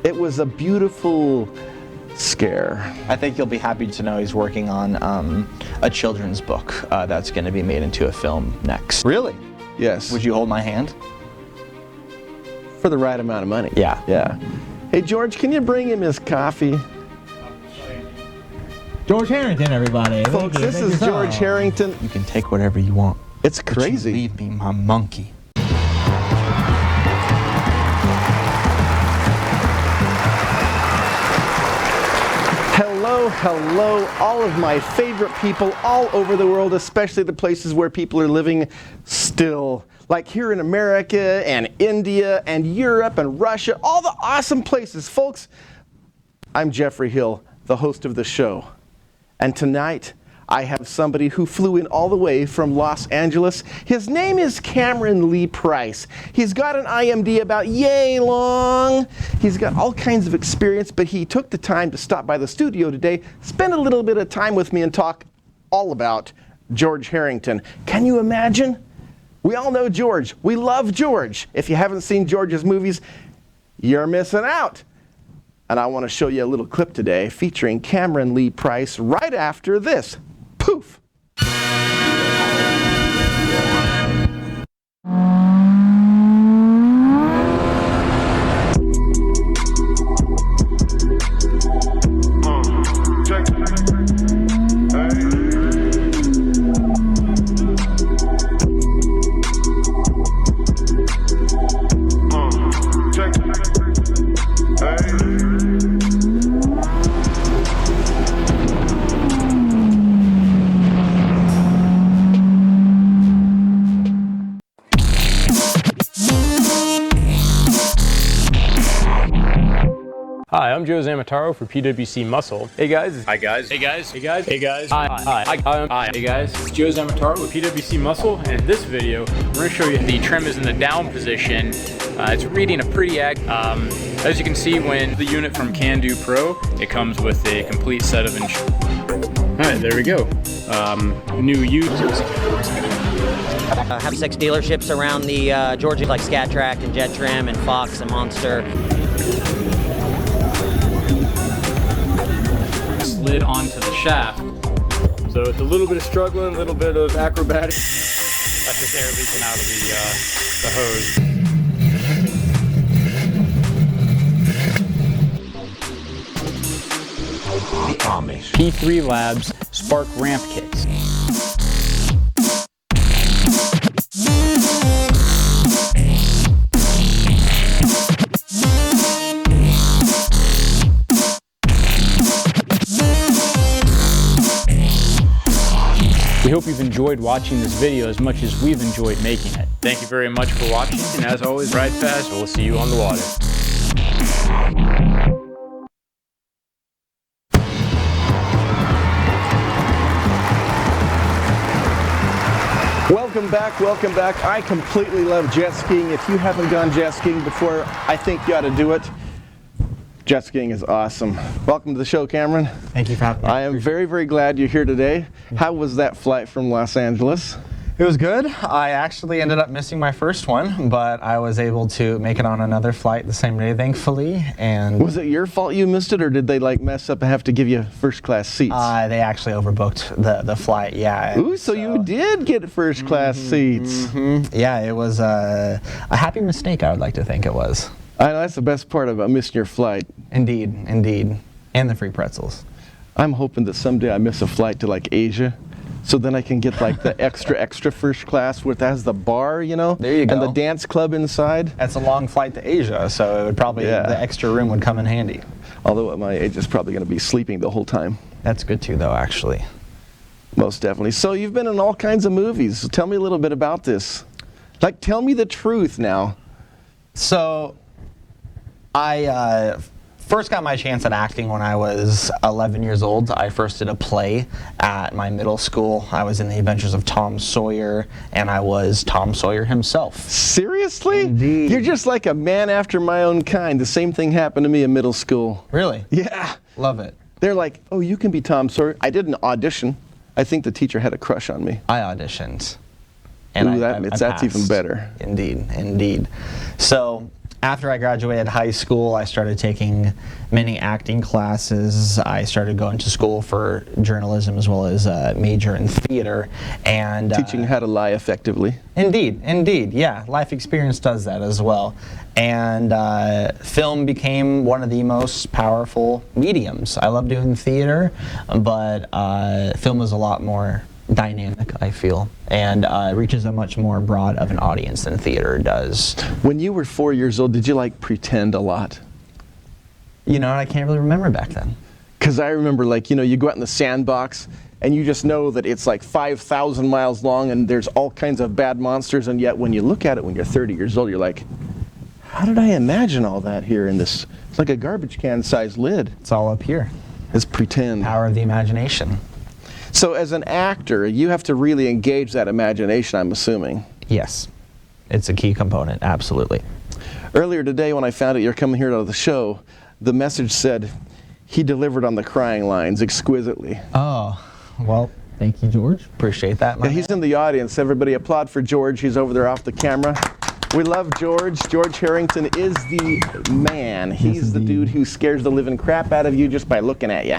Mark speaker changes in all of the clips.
Speaker 1: It was a beautiful scare.
Speaker 2: I think you'll be happy to know he's working on a children's book that's going to be made into a film next.
Speaker 1: Really? Yes.
Speaker 2: Would you hold my hand?
Speaker 1: For the right amount of money.
Speaker 2: Yeah.
Speaker 1: Yeah. Hey, George, can you bring him his coffee?
Speaker 3: George Harrington, everybody.
Speaker 1: Folks, this is George Harrington.
Speaker 2: You can take whatever you want.
Speaker 1: It's crazy.
Speaker 2: But you leave me my monkey.
Speaker 1: Hello, all of my favorite people all over the world, especially the places where people are living still. Like here in America and India and Europe and Russia, all the awesome places. Folks, I'm Geoffrey Hill, the host of the show. And tonight, I have somebody who flew in all the way from Los Angeles. His name is Cameron Lee Price. He's got an IMD about yay long. He's got all kinds of experience, but he took the time to stop by the studio today, spend a little bit of time with me and talk all about George Harrington. Can you imagine? We all know George. We love George. If you haven't seen George's movies, you're missing out. And I want to show you a little clip today featuring Cameron Lee Price right after this. Poof!
Speaker 4: Hi, I'm Joe Zamataro for PwC Muscle. Hey guys.
Speaker 5: Hi guys.
Speaker 4: Hey guys. Hey guys. Hey guys. Hi. Hey guys. It's Joe Zamataro with PwC Muscle, and in this video, we're going to show you the trim is in the down position. It's reading a pretty as you can see, when the unit from Can Do Pro, it comes with a complete set of Alright, there we go. New users.
Speaker 6: Have six dealerships around the Georgia, like Scat Track and Jet Trim and Fox and Monster.
Speaker 4: Slid onto the shaft. So it's a little bit of struggling, a little bit of acrobatic. That's just air leaking out of the hose. P3 Labs Spark Ramp Kits. We hope you've enjoyed watching this video as much as we've enjoyed making it. Thank you very much for watching, and as always, ride fast. We'll see you on the water.
Speaker 1: Welcome back. I completely love jet skiing. If you haven't gone jet skiing before, I think you ought to do it. Jet skiing is awesome. Welcome to the show, Cameron.
Speaker 3: Thank you for having me.
Speaker 1: I am very, very glad you're here today. How was that flight from Los Angeles?
Speaker 3: It was good. I actually ended up missing my first one, but I was able to make it on another flight the same day, thankfully. And
Speaker 1: was it your fault you missed it, or did they like mess up and have to give you first class seats?
Speaker 3: They actually overbooked the flight, yeah.
Speaker 1: Ooh, so you did get first class seats.
Speaker 3: Yeah, it was a happy mistake, I would like to think it was.
Speaker 1: I know, that's the best part about missing your flight.
Speaker 3: Indeed. And the free pretzels.
Speaker 1: I'm hoping that someday I miss a flight to like Asia, so then I can get like the extra first class where it has the bar, you know?
Speaker 3: There you go.
Speaker 1: And the dance club inside.
Speaker 3: That's a long flight to Asia, so it would probably, the extra room would come in handy.
Speaker 1: Although at my age, it's probably going to be sleeping the whole time.
Speaker 3: That's good too, though, actually.
Speaker 1: Most definitely. So you've been in all kinds of movies. So tell me a little bit about this. Like, tell me the truth now.
Speaker 3: So, I first got my chance at acting when I was 11 years old. I first did a play at my middle school. I was in The Adventures of Tom Sawyer, and I was Tom Sawyer himself.
Speaker 1: Seriously?
Speaker 3: Indeed.
Speaker 1: You're just like a man after my own kind. The same thing happened to me in middle school.
Speaker 3: Really?
Speaker 1: Yeah.
Speaker 3: Love it.
Speaker 1: They're like, oh, you can be Tom Sawyer. I did an audition. I think the teacher had a crush on me.
Speaker 3: I auditioned. And
Speaker 1: Ooh,
Speaker 3: I
Speaker 1: that's
Speaker 3: passed.
Speaker 1: even better.
Speaker 3: Indeed. So, after I graduated high school, I started taking many acting classes. I started going to school for journalism as well as a major in theater. And
Speaker 1: Teaching how to lie effectively.
Speaker 3: Indeed, yeah. Life experience does that as well. And film became one of the most powerful mediums. I love doing theater, but film is a lot more dynamic, I feel, and reaches a much more broad of an audience than theater does.
Speaker 1: When you were 4 years old, did you like pretend a lot?
Speaker 3: You know, I can't really remember back then.
Speaker 1: Because I remember, like, you know, you go out in the sandbox and you just know that it's like 5,000 miles long and there's all kinds of bad monsters, and yet when you look at it when you're 30 years old, you're like, how did I imagine all that here in this? It's like a garbage can sized lid.
Speaker 3: It's all up here.
Speaker 1: It's pretend.
Speaker 3: Power of the imagination.
Speaker 1: So as an actor, you have to really engage that imagination, I'm assuming.
Speaker 3: Yes, it's a key component, absolutely.
Speaker 1: Earlier today when I found out you're coming here to the show, the message said, he delivered on the crying lines exquisitely.
Speaker 3: Oh, well, thank you, George. Appreciate that,
Speaker 1: Yeah, he's in the audience. Everybody applaud for George. He's over there off the camera. We love George. George Harrington is the man. He's the dude who scares the living crap out of you just by looking at you.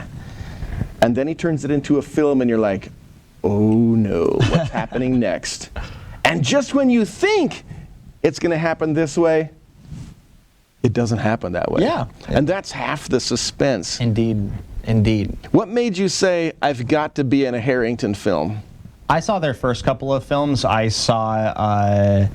Speaker 1: And then he turns it into a film and you're like, oh no, what's happening next? And just when you think it's going to happen this way, it doesn't happen that way.
Speaker 3: Yeah.
Speaker 1: And that's half the suspense.
Speaker 3: Indeed.
Speaker 1: What made you say, I've got to be in a Harrington film?
Speaker 3: I saw their first couple of films. I saw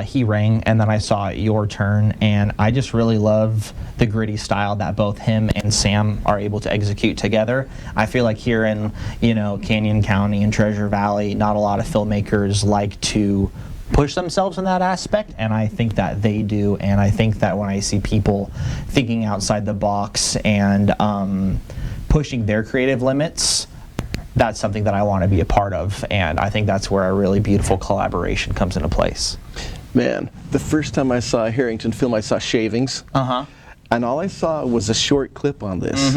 Speaker 3: He Rang, and then I saw Your Turn, and I just really love the gritty style that both him and Sam are able to execute together. I feel like here in, you know, Canyon County and Treasure Valley, not a lot of filmmakers like to push themselves in that aspect, and I think that they do. And I think that when I see people thinking outside the box and pushing their creative limits, that's something that I want to be a part of, and I think that's where a really beautiful collaboration comes into place.
Speaker 1: Man, the first time I saw a Harrington film, I saw Shavings. And all I saw was a short clip on this.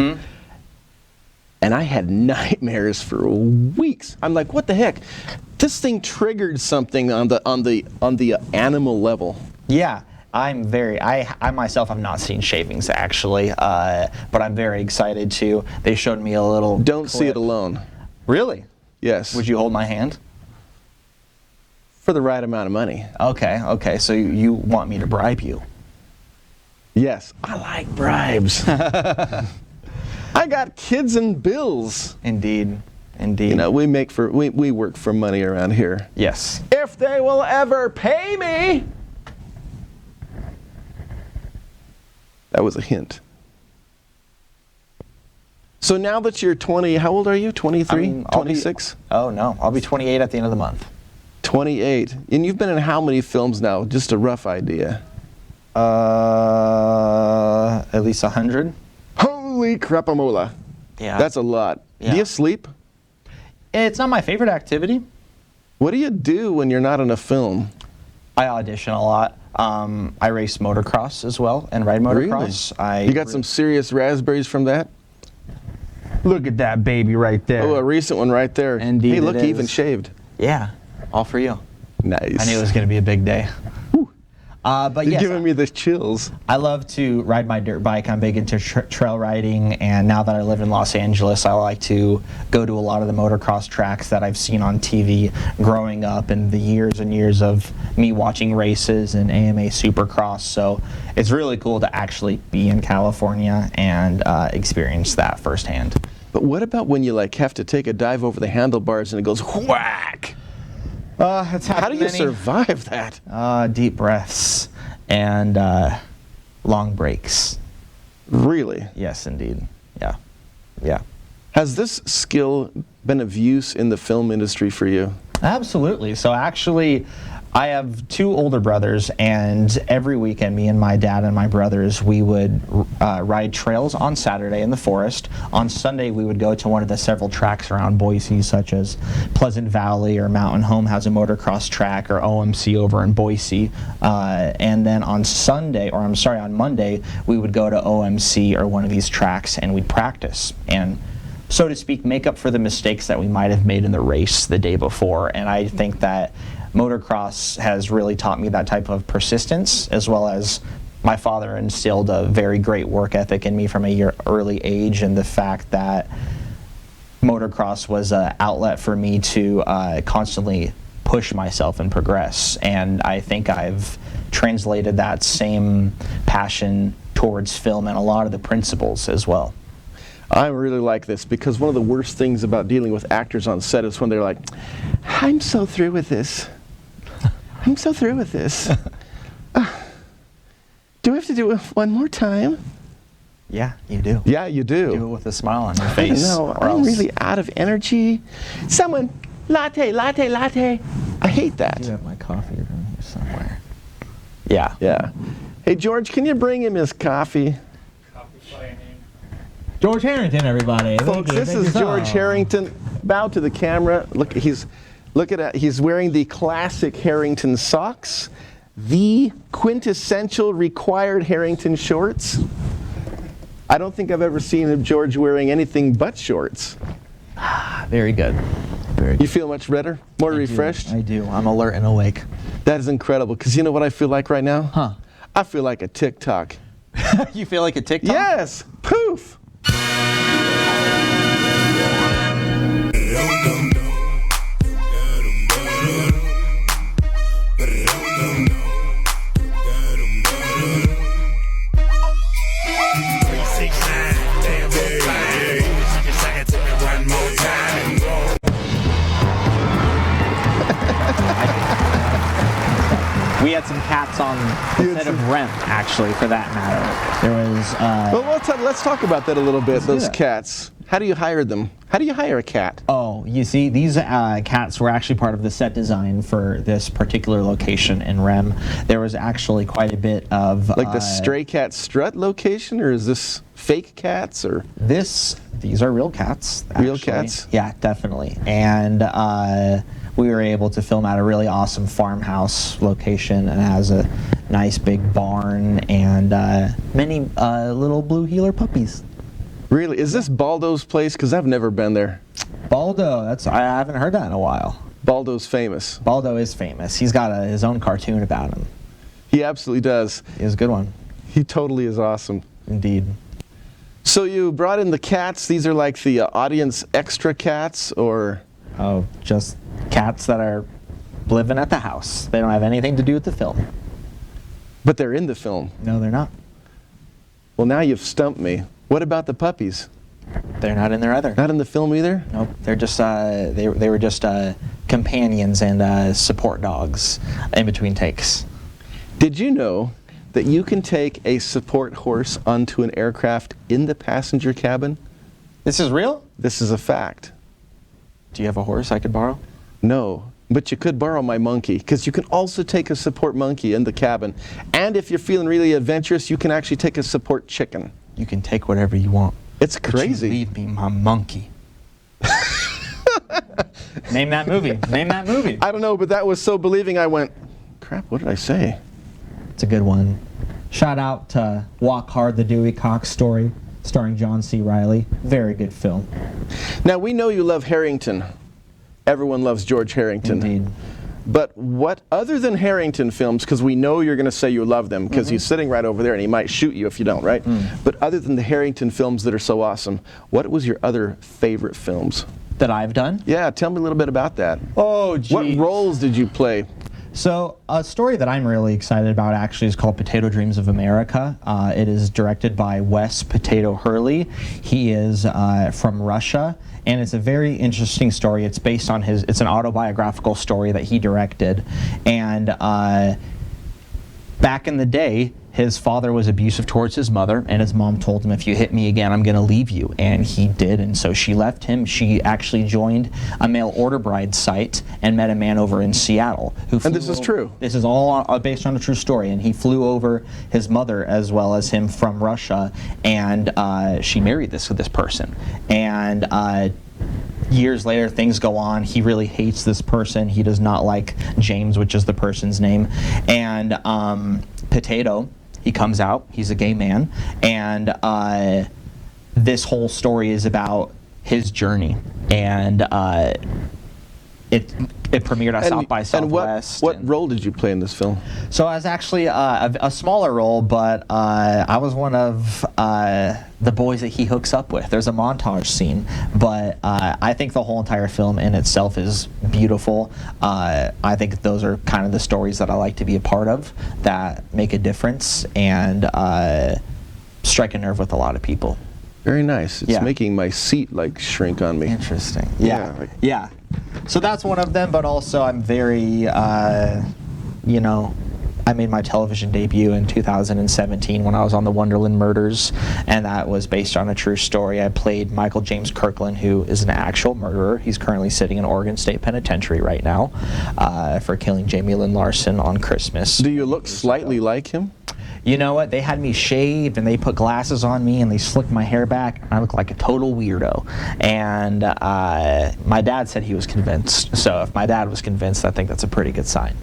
Speaker 1: And I had nightmares for weeks. I'm like, what the heck? This thing triggered something on the animal level.
Speaker 3: Yeah, I myself have not seen Shavings actually, but I'm very excited to. They showed me a little
Speaker 1: Don't see
Speaker 3: clip.
Speaker 1: it alone.
Speaker 3: Really?
Speaker 1: Yes.
Speaker 3: Would you hold my hand?
Speaker 1: For the right amount of money.
Speaker 3: Okay, so you want me to bribe you?
Speaker 1: Yes. I like bribes. I got kids and bills.
Speaker 3: Indeed.
Speaker 1: You know, we work for money around here.
Speaker 3: Yes.
Speaker 1: If they will ever pay me. That was a hint. So now that you're 20, how old are you? 23? 26?
Speaker 3: Oh no, I'll be 28 at the end of the month.
Speaker 1: 28. And you've been in how many films now? Just a rough idea.
Speaker 3: At least 100.
Speaker 1: Holy crapamola.
Speaker 3: Yeah.
Speaker 1: That's a lot.
Speaker 3: Yeah.
Speaker 1: Do you sleep?
Speaker 3: It's not my favorite activity.
Speaker 1: What do you do when you're not in a film?
Speaker 3: I audition a lot. I race motocross as well and ride motocross.
Speaker 1: Really? You got some serious raspberries from that?
Speaker 3: Look at that baby right there.
Speaker 1: Oh, a recent one right there.
Speaker 3: Indeed
Speaker 1: Hey, look,
Speaker 3: it
Speaker 1: even
Speaker 3: is.
Speaker 1: shaved.
Speaker 3: Yeah, all for you.
Speaker 1: Nice.
Speaker 3: I knew it was going to be a big day. But
Speaker 1: You're
Speaker 3: yes,
Speaker 1: giving me the chills.
Speaker 3: I love to ride my dirt bike. I'm big into trail riding, and now that I live in Los Angeles, I like to go to a lot of the motocross tracks that I've seen on TV growing up and the years and years of me watching races and AMA Supercross. So it's really cool to actually be in California and experience that firsthand.
Speaker 1: But what about when you like have to take a dive over the handlebars and it goes whack? How do you survive that?
Speaker 3: Deep breaths and long breaks.
Speaker 1: Really?
Speaker 3: Yes, indeed. Yeah.
Speaker 1: Has this skill been of use in the film industry for you?
Speaker 3: Absolutely. So actually, I have two older brothers, and every weekend, me and my dad and my brothers, we would ride trails on Saturday in the forest. On Sunday, we would go to one of the several tracks around Boise, such as Pleasant Valley or Mountain Home has a motocross track, or OMC over in Boise. And then on Monday, we would go to OMC or one of these tracks, and we'd practice and, so to speak, make up for the mistakes that we might have made in the race the day before. And I think that motocross has really taught me that type of persistence, as well as
Speaker 2: my father instilled a very great work ethic in me from a early age, and the fact that motocross was an outlet for me to constantly push myself and progress. And I think I've translated that same passion towards film and a lot of the principles as well.
Speaker 1: I really like this because one of the worst things about dealing with actors on set is when they're like, I'm so through with this. I'm so through with this. Do we have to do it one more time?
Speaker 2: Yeah, you do.
Speaker 1: Yeah, you do.
Speaker 2: Do it with a smile on your face.
Speaker 1: No,
Speaker 2: or
Speaker 1: I'm
Speaker 2: else.
Speaker 1: really out of energy. Someone, latte, latte, latte. I hate that.
Speaker 2: I do have my coffee around here somewhere. Yeah.
Speaker 1: Yeah. Hey, George, can you bring him his coffee?
Speaker 5: George Harrington, everybody.
Speaker 1: Folks, this is George Harrington. Bow to the camera. Look, he's wearing the classic Harrington socks, the quintessential required Harrington shorts. I don't think I've ever seen George wearing anything but shorts.
Speaker 2: Very good. Very good.
Speaker 1: You feel much better? More refreshed?
Speaker 2: I do. I'm alert and awake.
Speaker 1: That is incredible, because you know what I feel like right now?
Speaker 2: Huh.
Speaker 1: I feel like a TikTok.
Speaker 2: You feel like a TikTok?
Speaker 1: Yes! Poof!
Speaker 2: We had some cats on the set of Rem, actually, for that matter. There was.
Speaker 1: Well, let's talk about that a little bit, those
Speaker 2: that.
Speaker 1: cats. How do you hire them? How do you hire a cat?
Speaker 2: Oh, you see, these cats were actually part of the set design for this particular location in Rem. There was actually quite a bit of.
Speaker 1: Like the stray cat strut location, or is this fake cats, or?
Speaker 2: These are real cats.
Speaker 1: Real
Speaker 2: actually.
Speaker 1: cats?
Speaker 2: Yeah, definitely. And we were able to film at a really awesome farmhouse location, and it has a nice big barn and many little blue heeler puppies.
Speaker 1: Really? Is this Baldo's place? Because I've never been there.
Speaker 2: Baldo, I haven't heard that in a while.
Speaker 1: Baldo's famous.
Speaker 2: Baldo is famous. He's got his own cartoon about him.
Speaker 1: He absolutely does.
Speaker 2: He is a good one.
Speaker 1: He totally is awesome.
Speaker 2: Indeed.
Speaker 1: So you brought in the cats. These are like the audience extra cats, or?
Speaker 2: Oh, just cats that are living at the house. They don't have anything to do with the film.
Speaker 1: But they're in the film.
Speaker 2: No, they're not.
Speaker 1: Well, now you've stumped me. What about the puppies?
Speaker 2: They're not in there either.
Speaker 1: Not in the film either?
Speaker 2: Nope. They're just they were just companions and support dogs in between takes.
Speaker 1: Did you know that you can take a support horse onto an aircraft in the passenger cabin?
Speaker 2: This is real?
Speaker 1: This is a fact.
Speaker 2: Do you have a horse I could borrow?
Speaker 1: No, but you could borrow my monkey, because you can also take a support monkey in the cabin. And if you're feeling really adventurous, you can actually take a support chicken.
Speaker 2: You can take whatever you want.
Speaker 1: It's
Speaker 2: But
Speaker 1: crazy.
Speaker 2: you leave me my monkey. Name that movie. Name that movie.
Speaker 1: I don't know, but that was so believing I went, crap, what did I say?
Speaker 5: It's a good one. Shout out to Walk Hard, the Dewey Cox story, starring John C. Reilly. Very good film.
Speaker 1: Now, we know you love Harrington. Everyone loves George Harrington.
Speaker 5: Indeed.
Speaker 1: But what, other than Harrington films, because we know you're going to say you love them, because he's sitting right over there and he might shoot you if you don't, right? But other than the Harrington films that are so awesome, what was your other favorite films?
Speaker 2: That I've done?
Speaker 1: Yeah, tell me a little bit about that.
Speaker 2: Oh, geez.
Speaker 1: What roles did you play?
Speaker 5: So a story that I'm really excited about actually is called Potato Dreams of America. It is directed by Wes Potato Hurley. He is from Russia, and it's a very interesting story. It's based on it's an autobiographical story that he directed. And back in the day, his father was abusive towards his mother, and his mom told him, if you hit me again, I'm going to leave you. And he did, and so she left him. She actually joined a mail order bride site and met a man over in Seattle.
Speaker 1: And this is true?
Speaker 5: This is all based on a true story, and he flew over his mother as well as him from Russia, and she married this person. And years later, things go on. He really hates this person. He does not like James, which is the person's name. And Potato, he comes out. He's a gay man. And this whole story is about his journey. And it premiered at South by Southwest.
Speaker 1: And what role did you play in this film?
Speaker 5: So I was actually a smaller role, but I was one of the boys that he hooks up with. There's a montage scene, but I think the whole entire film in itself is beautiful. I think those are kind of the stories that I like to be a part of that make a difference and strike a nerve with a lot of people.
Speaker 1: Very nice. It's
Speaker 5: Yeah.
Speaker 1: making my seat like shrink on me.
Speaker 5: Interesting.
Speaker 1: Yeah,
Speaker 5: Yeah.
Speaker 1: like-
Speaker 5: Yeah. So that's one of them, but also I'm very, I made my television debut in 2017 when I was on the Wonderland Murders, and that was based on a true story. I played Michael James Kirkland, who is an actual murderer. He's currently sitting in Oregon State Penitentiary right now for killing Jamie Lynn Larson on Christmas.
Speaker 1: Do you look slightly like him?
Speaker 5: You know what? They had me shaved and they put glasses on me and they slicked my hair back. I look like a total weirdo. And my dad said he was convinced. So if my dad was convinced, I think that's a pretty good sign.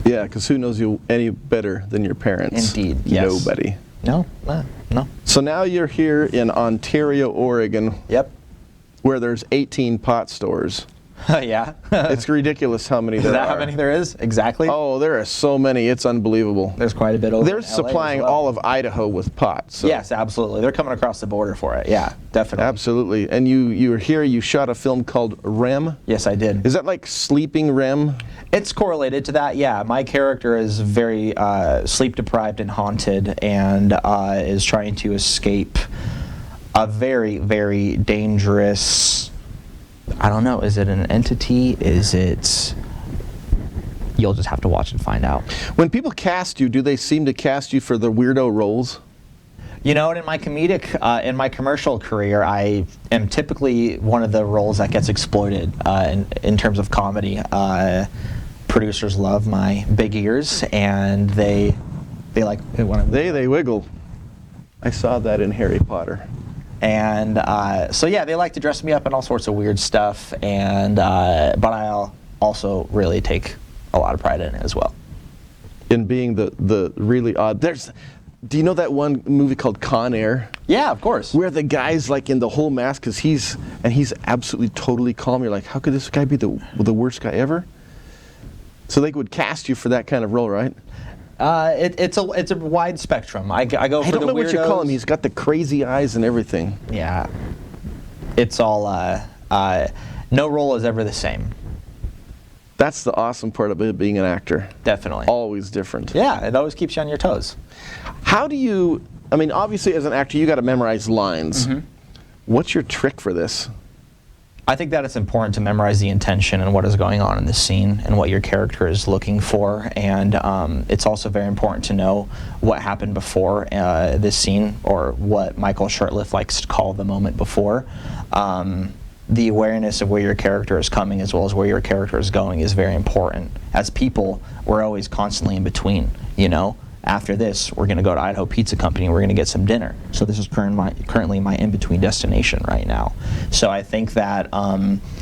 Speaker 1: Yeah, because who knows you any better than your parents?
Speaker 5: Indeed, yes.
Speaker 1: Nobody.
Speaker 5: No.
Speaker 1: So now you're here in Ontario, Oregon,
Speaker 5: Yep.
Speaker 1: where there's 18 pot stores.
Speaker 5: Yeah.
Speaker 1: It's ridiculous how many
Speaker 5: Is
Speaker 1: there
Speaker 5: that
Speaker 1: are.
Speaker 5: how many there is? Exactly.
Speaker 1: Oh, there are so many. It's unbelievable.
Speaker 5: There's quite a bit over
Speaker 1: They're
Speaker 5: in LA
Speaker 1: supplying
Speaker 5: as well.
Speaker 1: all of Idaho with pot. So.
Speaker 5: Yes, absolutely. They're coming across the border for it. Yeah, definitely.
Speaker 1: Absolutely. And you were here, you shot a film called REM.
Speaker 5: Yes, I did.
Speaker 1: Is that like sleeping REM?
Speaker 5: It's correlated to that, yeah. My character is very sleep deprived and haunted and is trying to escape a very, very dangerous, I don't know, is it an entity? Is it... You'll just have to watch and find out.
Speaker 1: When people cast you, do they seem to cast you for the weirdo roles?
Speaker 5: You know, in my commercial career, I am typically one of the roles that gets exploited in terms of comedy. Producers love my big ears, and they like it when I'm
Speaker 1: They wiggle. I saw that in Harry Potter.
Speaker 5: and so yeah, they like to dress me up in all sorts of weird stuff, and but I'll also really take a lot of pride in it as well.
Speaker 1: In being the really odd. Do you know that one movie called Con Air?
Speaker 5: Yeah, of course.
Speaker 1: Where the guy's like in the whole mask because he's absolutely totally calm. You're like, how could this guy be the worst guy ever? So they would cast you for that kind of role, right?
Speaker 5: It's a wide spectrum. I go for
Speaker 1: I don't
Speaker 5: the
Speaker 1: know what you call him.
Speaker 5: weirdos.
Speaker 1: He's got the crazy eyes and everything.
Speaker 5: Yeah, it's all. No role is ever the same.
Speaker 1: That's the awesome part about being an actor.
Speaker 5: Definitely.
Speaker 1: Always different.
Speaker 5: Yeah, it always keeps you on your toes.
Speaker 1: How do you, I mean, obviously as an actor, you got to memorize lines.
Speaker 5: Mm-hmm.
Speaker 1: What's your trick for this?
Speaker 5: I think that it's important to memorize the intention and what is going on in the scene and what your character is looking for. And it's also very important to know what happened before this scene, or what Michael Shurtleff likes to call the moment before. The awareness of where your character is coming as well as where your character is going is very important. As people, we're always constantly in between, you know? After this, we're going to go to Idaho Pizza Company and we're going to get some dinner. So this is currently my in-between destination right now. So I think that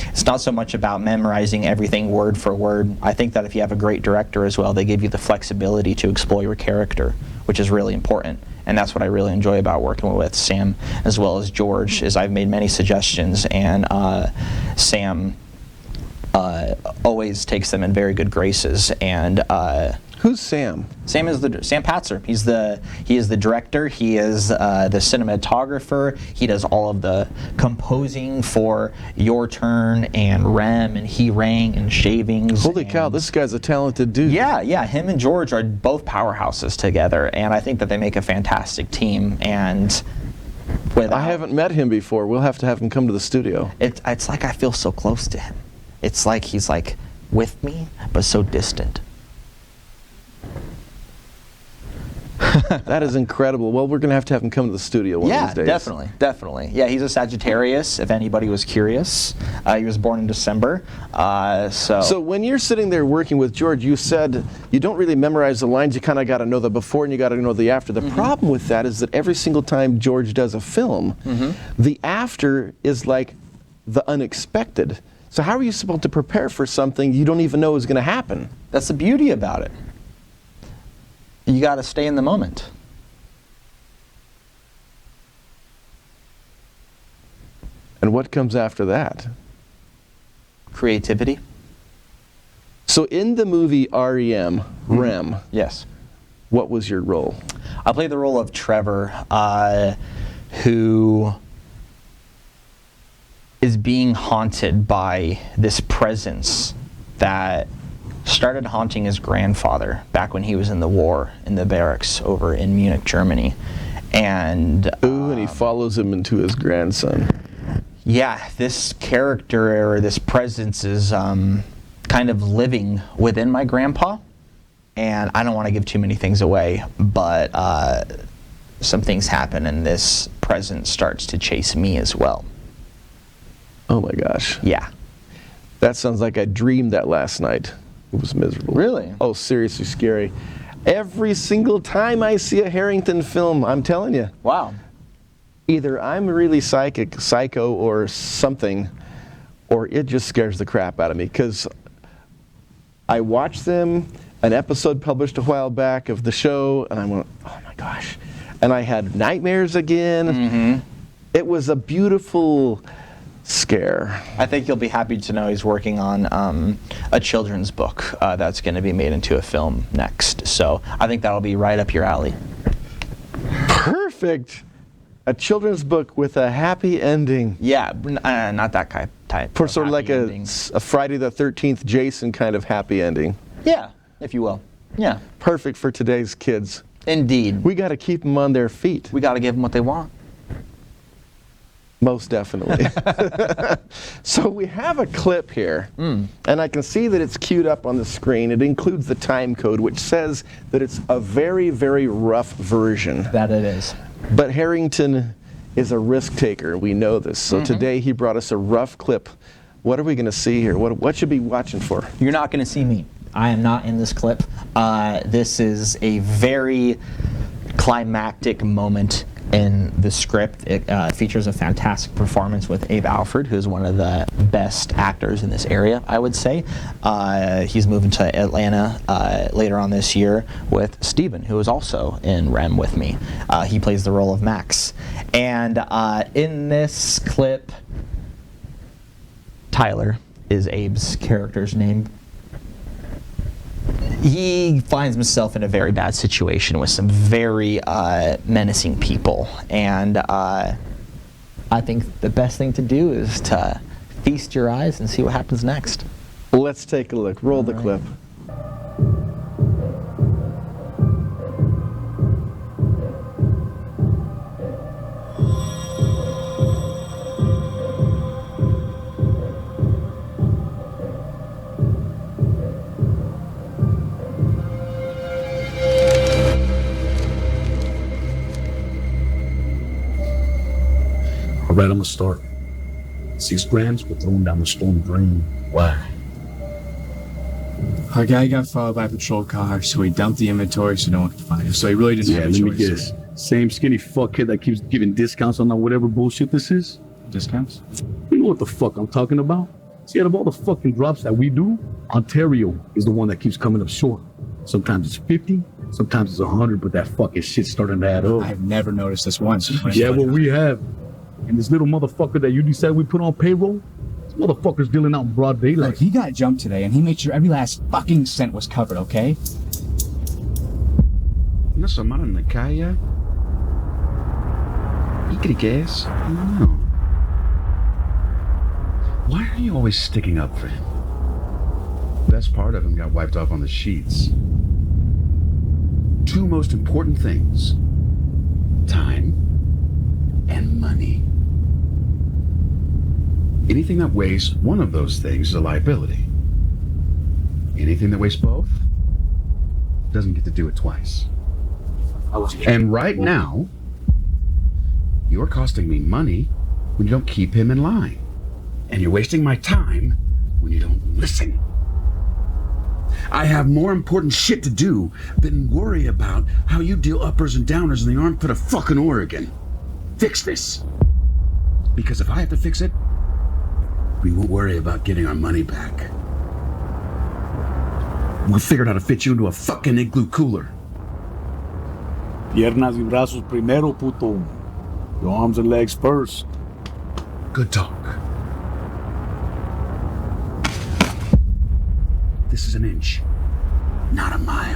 Speaker 5: it's not so much about memorizing everything word for word. I think that if you have a great director as well, they give you the flexibility to explore your character, which is really important. And that's what I really enjoy about working with Sam as well as George, is I've made many suggestions, and Sam always takes them in very good graces. And
Speaker 1: Who's Sam?
Speaker 5: Sam Patzer. He is the director. He is the cinematographer. He does all of the composing for Your Turn and Rem and He Rang and Shavings.
Speaker 1: Holy cow, this guy's a talented dude.
Speaker 5: Yeah. Him and George are both powerhouses together, and I think that they make a fantastic team. And
Speaker 1: I haven't met him before. We'll have to have him come to the studio.
Speaker 5: It's like I feel so close to him. It's like he's like with me, but so distant.
Speaker 1: That is incredible. Well, we're going to have him come to the studio one of these days.
Speaker 5: Definitely. Yeah, he's a Sagittarius, if anybody was curious. He was born in December,
Speaker 1: So when you're sitting there working with George, you said you don't really memorize the lines. You kind of got to know the before and you got to know the after. The problem with that is that every single time George does a film, the after is like the unexpected. So how are you supposed to prepare for something you don't even know is going to happen?
Speaker 5: That's the beauty about it. You got to stay in the moment.
Speaker 1: And what comes after that?
Speaker 5: Creativity.
Speaker 1: So in the movie REM, REM,
Speaker 2: Yes.
Speaker 1: what was your role?
Speaker 2: I played the role of Trevor, who is being haunted by this presence that started haunting his grandfather back when he was in the war in the barracks over in Munich, Germany. And
Speaker 1: And he follows him into his grandson.
Speaker 2: yeah, this character or this presence is kind of living within my grandpa. And I don't want to give too many things away, but some things happen and this presence starts to chase me as well.
Speaker 1: Oh my gosh.
Speaker 2: Yeah.
Speaker 1: That sounds like I dreamed that last night. It was miserable.
Speaker 2: Really?
Speaker 1: Oh, seriously scary. Every single time I see a Harrington film, I'm telling you,
Speaker 2: Wow.
Speaker 1: either I'm really psycho or something, or it just scares the crap out of me. Because I watched them, an episode published a while back of the show, and I went, oh my gosh. And I had nightmares again.
Speaker 2: Mm-hmm.
Speaker 1: It was a beautiful scare.
Speaker 2: I think you'll be happy to know he's working on a children's book that's going to be made into a film next. So I think that'll be right up your alley.
Speaker 1: Perfect. A children's book with a happy ending.
Speaker 2: Yeah, not that type.
Speaker 1: For sort of like
Speaker 2: happy ending.
Speaker 1: a Friday the 13th Jason kind of happy ending.
Speaker 2: Yeah, if you will. Yeah.
Speaker 1: Perfect for today's kids.
Speaker 2: Indeed.
Speaker 1: We got to keep them on their feet.
Speaker 2: We got to give them what they want.
Speaker 1: Most definitely. So we have a clip here, and I can see that it's queued up on the screen. It includes the time code, which says that it's a very, very rough version.
Speaker 2: That it is.
Speaker 1: But Harrington is a risk taker. We know this. So today he brought us a rough clip. What are we going to see here? What should we be watching for?
Speaker 2: You're not going to see me. I am not in this clip. This is a very climactic moment in the script. It features a fantastic performance with Abe Alford, who's one of the best actors in this area, I would say. He's moving to Atlanta later on this year with Steven, who is also in REM with me. He plays the role of Max. And in this clip, Tyler is Abe's character's name. He finds himself in a very bad situation with some very menacing people, and I think the best thing to do is to feast your eyes and see what happens next.
Speaker 1: Let's take a look. Roll the clip.
Speaker 7: All right, I'm gonna start. 6 grams were thrown down the storm drain. Why?
Speaker 8: Our guy got followed by a patrol car, so he dumped the inventory so no one could find him. So he really didn't
Speaker 7: Yeah,
Speaker 8: have a
Speaker 7: let me
Speaker 8: choice.
Speaker 7: guess. Same skinny fuckhead that keeps giving discounts on that whatever bullshit this is?
Speaker 8: Discounts?
Speaker 7: You know what the fuck I'm talking about? See, out of all the fucking drops that we do, Ontario is the one that keeps coming up short. Sometimes it's 50, sometimes it's 100, but that fucking shit's starting to add up.
Speaker 8: I've never noticed this once.
Speaker 7: Yeah, well, we have. And this little motherfucker that you decided we put on payroll, this motherfucker's dealing out in broad
Speaker 8: Look,
Speaker 7: daylight.
Speaker 8: he got jumped today, and he made sure every last fucking cent was covered, okay?
Speaker 7: ¿No se amarran en la calle? ¿Y cree que es? I don't know. Why are you always sticking up for him? Best part of him got wiped off on the sheets. 2 most important things: time and money. Anything that weighs one of those things is a liability. Anything that weighs both doesn't get to do it twice. And right now, you're costing me money when you don't keep him in line. And you're wasting my time when you don't listen. I have more important shit to do than worry about how you deal uppers and downers in the armpit of fucking Oregon. Fix this. Because if I have to fix it, we won't worry about getting our money back. We'll figure out how to fit you into a fucking igloo cooler.
Speaker 9: Piernas y brazos primero, puto. Your arms and legs first.
Speaker 7: Good talk. this is an inch, not a mile.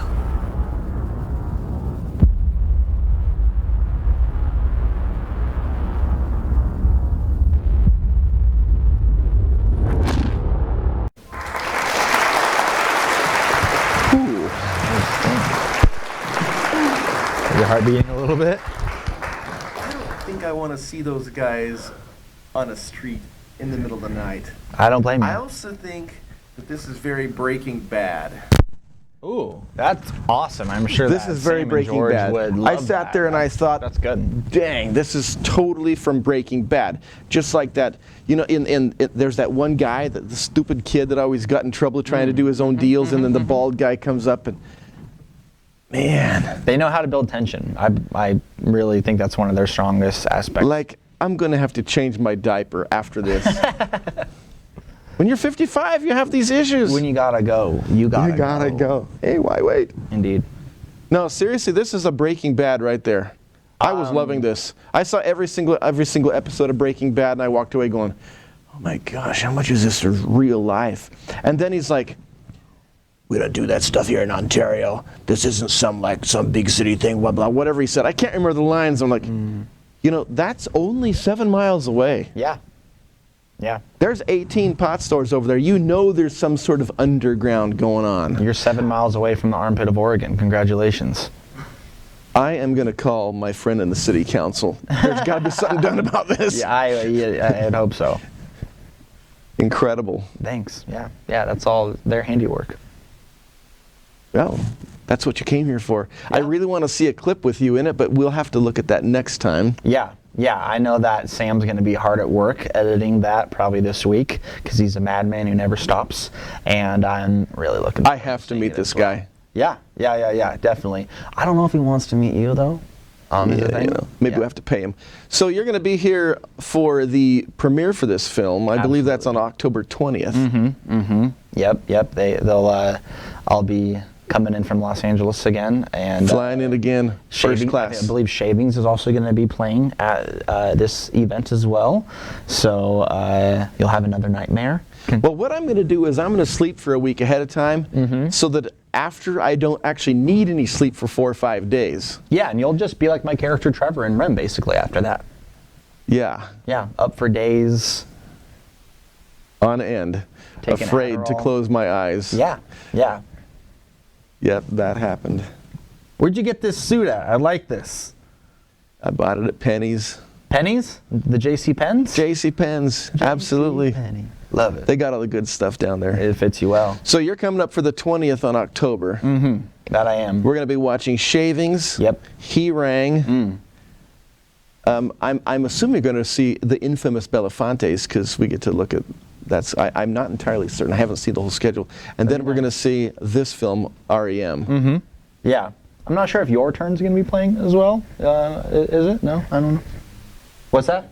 Speaker 3: Your heart beating a little bit?
Speaker 1: I don't think I want to see those guys on a street in the middle of the night.
Speaker 3: I don't blame you.
Speaker 1: I also think that this is very Breaking Bad.
Speaker 3: Ooh, that's awesome. I'm sure
Speaker 1: This
Speaker 3: that
Speaker 1: is very
Speaker 3: Sam and
Speaker 1: Breaking
Speaker 3: George
Speaker 1: Bad.
Speaker 3: would
Speaker 1: I
Speaker 3: love
Speaker 1: sat
Speaker 3: that.
Speaker 1: there and I thought,
Speaker 3: That's good.
Speaker 1: dang, this is totally from Breaking Bad. Just like that, you know, there's that one guy, the stupid kid that always got in trouble trying to do his own deals, and then the bald guy comes up and, man.
Speaker 3: They know how to build tension. I really think that's one of their strongest aspects.
Speaker 1: Like, I'm going to have to change my diaper after this. When you're 55, you have these issues.
Speaker 3: When you gotta go, you gotta
Speaker 1: go. Hey, why wait?
Speaker 3: Indeed.
Speaker 1: No, seriously, this is a Breaking Bad right there. I was loving this. I saw every single episode of Breaking Bad, and I walked away going, oh my gosh, how much is this real life? And then he's like, we don't do that stuff here in Ontario. This isn't some big city thing, blah, blah, whatever he said. I can't remember the lines. I'm like, you know, that's only 7 miles away.
Speaker 3: Yeah. Yeah.
Speaker 1: There's 18 pot stores over there. You know there's some sort of underground going on.
Speaker 3: You're 7 miles away from the armpit of Oregon. Congratulations.
Speaker 1: I am going to call my friend in the city council. There's got to be something done about this.
Speaker 3: Yeah, I'd hope so.
Speaker 1: Incredible.
Speaker 3: Thanks. Yeah. Yeah, that's all their handiwork.
Speaker 1: Well, that's what you came here for. I really want to see a clip with you in it, but we'll have to look at that next time.
Speaker 3: Yeah. Yeah, I know that Sam's going to be hard at work editing that probably this week because he's a madman who never stops, and I'm really looking forward
Speaker 1: I have to meet this guy.
Speaker 3: Yeah, definitely. I don't know if he wants to meet you, though. Is the thing.
Speaker 1: You know, maybe we have to pay him. So you're going to be here for the premiere for this film. I believe that's on October 20th.
Speaker 3: Yep. I'll be coming in from Los Angeles again and
Speaker 1: flying in again, first class.
Speaker 3: I believe Shavings is also going to be playing at this event as well, so you'll have another nightmare.
Speaker 1: Well, what I'm going to do is I'm going to sleep for a week ahead of time, so that after I don't actually need any sleep for 4 or 5 days.
Speaker 3: Yeah, and you'll just be like my character Trevor in Rem basically after that.
Speaker 1: Yeah.
Speaker 3: Yeah, up for days.
Speaker 1: On end.
Speaker 3: Taking
Speaker 1: afraid to
Speaker 3: Adderall.
Speaker 1: close my eyes.
Speaker 3: Yeah.
Speaker 1: Yep, that happened.
Speaker 3: Where'd you get this suit at? I like this.
Speaker 1: I bought it at Penny's.
Speaker 3: Pennies? The JC Pens?
Speaker 1: JC Pens, absolutely.
Speaker 3: Penny. Love it.
Speaker 1: They got all the good stuff down there.
Speaker 3: It fits you well.
Speaker 1: So you're coming up for the 20th on October.
Speaker 3: That I am.
Speaker 1: We're going to be watching Shavings.
Speaker 3: Yep.
Speaker 1: He Rang. I'm assuming you're going to see the infamous Belafontes because we get to look at. I'm not entirely certain. I haven't seen the whole schedule. And then we're going to see this film, REM.
Speaker 3: Yeah. I'm not sure if Your Turn's going to be playing as well. Is it? No? I don't know. What's that?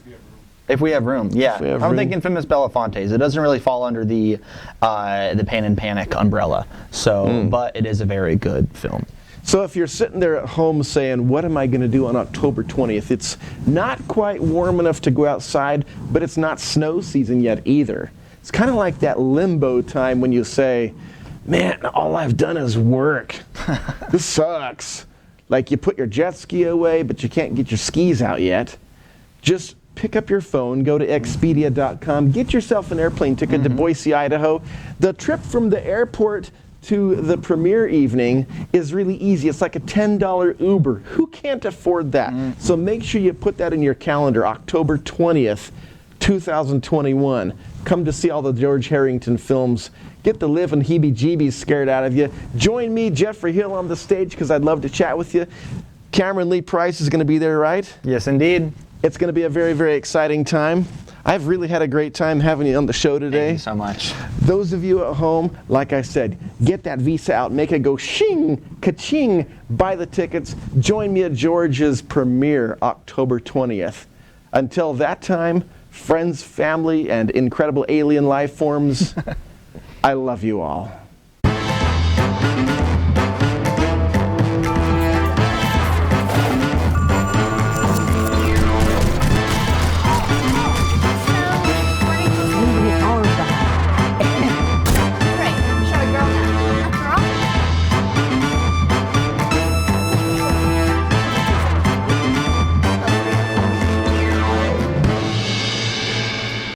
Speaker 3: If we have room. Yeah. I'm thinking Infamous Belafontes. It doesn't really fall under the Pain and Panic umbrella. So, but it is a very good film.
Speaker 1: So if you're sitting there at home saying, what am I going to do on October 20th? It's not quite warm enough to go outside, but it's not snow season yet either. It's kind of like that limbo time when you say, man, all I've done is work. This sucks. Like you put your jet ski away, but you can't get your skis out yet. Just pick up your phone, go to Expedia.com, get yourself an airplane ticket to Boise, Idaho. The trip from the airport to the premiere evening is really easy. It's like a $10 Uber. Who can't afford that? So make sure you put that in your calendar, October 20th, 2021. Come to see all the George Harrington films. Get the living heebie-jeebies scared out of you. Join me, Geoffrey Hill, on the stage because I'd love to chat with you. Cameron Lee Price is going to be there, right?
Speaker 3: Yes, indeed.
Speaker 1: It's going to be a very, very exciting time. I've really had a great time having you on the show today.
Speaker 3: Thank you so much.
Speaker 1: Those of you at home, like I said, get that visa out, make it go shing, ka-ching, buy the tickets. Join me at George's premiere, October 20th. Until that time, friends, family, and incredible alien life forms, I love you all.